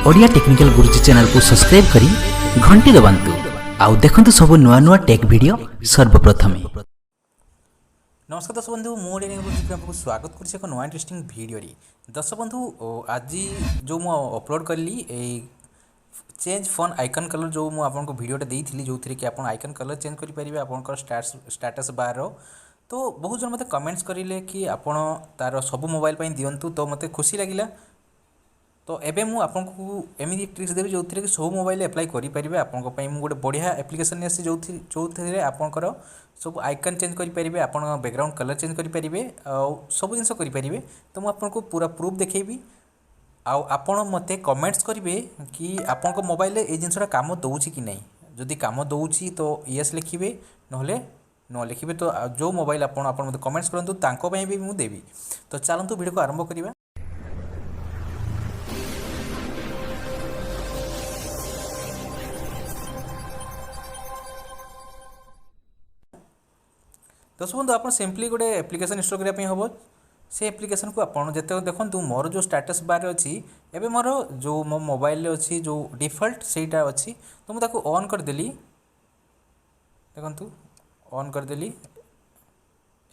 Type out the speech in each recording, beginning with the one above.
Odia technical गुरुजी channel को subscribe करी घंटी दबांतु आउ देखंतु सब नुआ नुआ टेक वीडियो सर्वप्रथम। नमस्कार दर्शक बंधु मुझे आपको स्वागत कर एक नुआ इंटरेस्टिंग वीडियो दर्शक बंधु आज जो मु अपलोड कली चेंज फोन आइकन कलर जो मुझे वीडियो देती जो थी कि आप आइकन कलर चेंज करेंगे आप स्टेटस बार तो बहुत जन मत कमेंट्स करें कि आप तार सब मोबाइल दिंतु तो मत खुशी लगे। तो एबे मु आपको एमती ट्रिक्स देवी जो थी कि सब मोबाइल एप्लाई करेंगे आप गोटे बढ़िया एप्लिकेशन आसी जो थी आपंकर सब आइकन चेंज करेंगे आप बैकग्राउंड कलर चेंज करेंगे सब जिन करेंगे। तो मुझे पूरा प्रूफ देखी आपण मत कमेंट्स करेंगे कि आपण मोबाइल ये जिनसा कम दूसरी कि नहीं, जदि कम दूसरी तो येस लिखे ना न लिखे। तो जो मोबाइल आप मत कमेंट्स करूँ भी मुझे देवी। तो चलतु वीडियो को आरंभ करवा। दर्शक बंधु आप सिंपली गोटे एप्लिकेशन इंस्टॉल करने हम से एप्लिकेशन को आप जिते देखो मोर जो स्टेटस बार अच्छी एवं मोर जो मो मोबाइल अच्छी जो डिफॉल्ट सेटा अच्छी तो मुझे ऑन करदेली। देखु ऑन करदेली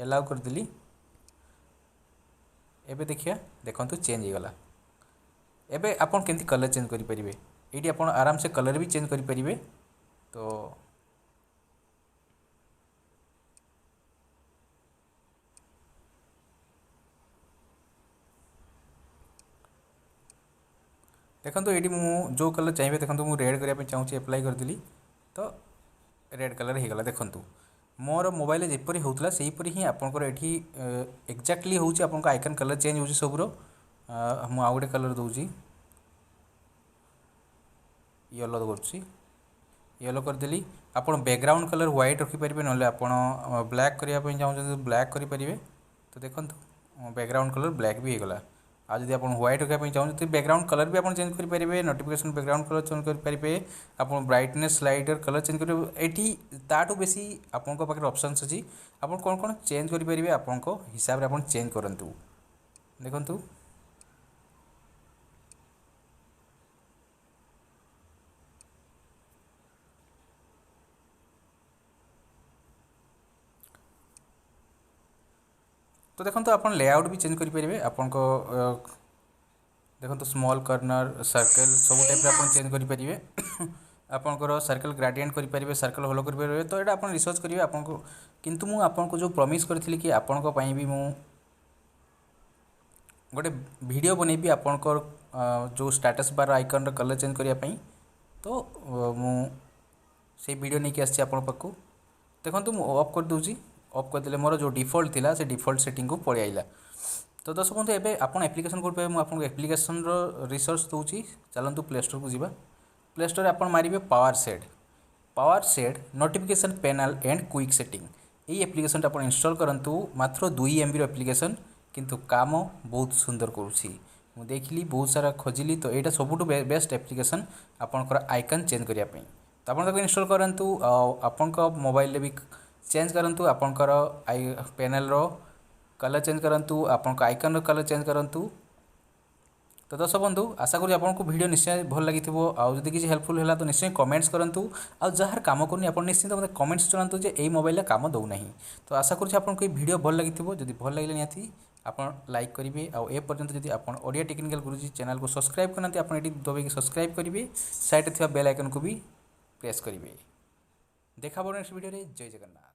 एलाउ करदेली। एबे देखिए देखो चेंज होगला। एबे आप केमती कलर चेंज करेंगे ये आप आराम से कलर भी चेंज करेंगे। तो देखो ये जो कलर चाहिए देखो मुझे रेड करने चाहूँगी एप्लाई करदेली तो रेड कलर हो गला। देखो मोर मोबाइल जपरी होता से ही आपंकर ये एक्जाक्टली हूँ आप आइकन कलर चेंज हो सबूर मु आउ गोटे कलर दूसरी येलो करुँची येलो करदेली। आप बैकग्राउंड कलर व्हाइट रखिपारे ना आप ब्लैक करने चाहते ब्लैक करेंगे। तो देखो बैकग्राउंड कलर ब्लैक भी होगला। आज जब आप व्हाइट रखा चाहते बैकग्राउंड कलर भी आप चेंज करेंगे। नोटिफिकेशन बैकग्राउंड कलर चेंज करेंगे। आप ब्राइटनेस स्लाइडर कलर चेंज करेंगे। ये ताठू बेसी आपन पाखे ऑप्शंस अच्छी आप कौन कौन चेंज करेंगे आपण हिसाब से आप चेंज करूँ। देखु तो देखो आप लेआउट भी चेंज करेंगे। आपन देखो स्मॉल कॉर्नर सर्कल सब टाइप आप चेंज करेंगे। आपंकर सर्कल ग्रेडिएंट करेंगे सर्कल होलो करेंगे। तो ये आप रिसर्च करेंगे आपको किंतु मु आपको जो प्रॉमिस करी कि आपण भी मु गोटे वीडियो बनैबी आपंकर जो status bar icon colour change करने। तो मु से वीडियो नहीं आसी आपण पाखु। देखो मु ऑफ कर दूसरी ऑफ करदे मोर जो डिफॉल्ट थिला से डिफॉल्ट सेटिंग को पड़े आइला। तो दर्शक बंधु एबे आपण एप्लिकेशन कोड पे आपको एप्लिकेशन रिसोर्स दूची। चलतु प्ले स्टोर को जीवा। प्ले स्टोर आप मारे power set notification panel and quick setting ये एप्लिकेशन आप इंस्टॉल करंतु। मात्र 2 MB एप्लिकेशन किंतु काम बहुत सुंदर करुँची। मुझे देखली बहुत सारा खोजिली तो यहाँ सबुठ बेस्ट एप्लिकेशन आपंकर आइकन चेंज करने। तो आप इंस्टॉल करंतु आपण मोबाइल भी चेंज करंतु आपंकर पैनल रो कलर चेंज करंतु आपन आइकन कलर चेंज करंतु। तो दर्शक बंधु आशा करूँ आपको वीडियो निश्चय भल लगी आदि किसी हेल्पफुल है तो निश्चय कमेंट्स करंतु आ जार काम करनी आप निश्चित मतलब कमेंट्स जनातु जे एई मोबाइल काम दौना। तो आशा करूँ आपको वीडियो भल लगी जदि भल लगे निहाती आप लाइक करेंगे। आउ ए पर्यंत जदि आप ओडिया टेक्निकल गुरुजी चैनल को सब्सक्राइब करना आप ये दबाई सब्सक्राइब करेंगे। साइड थी बेल आइकन को भी प्रेस करेंगे। देखा नेक्स्ट वीडियो जय जगन्नाथ।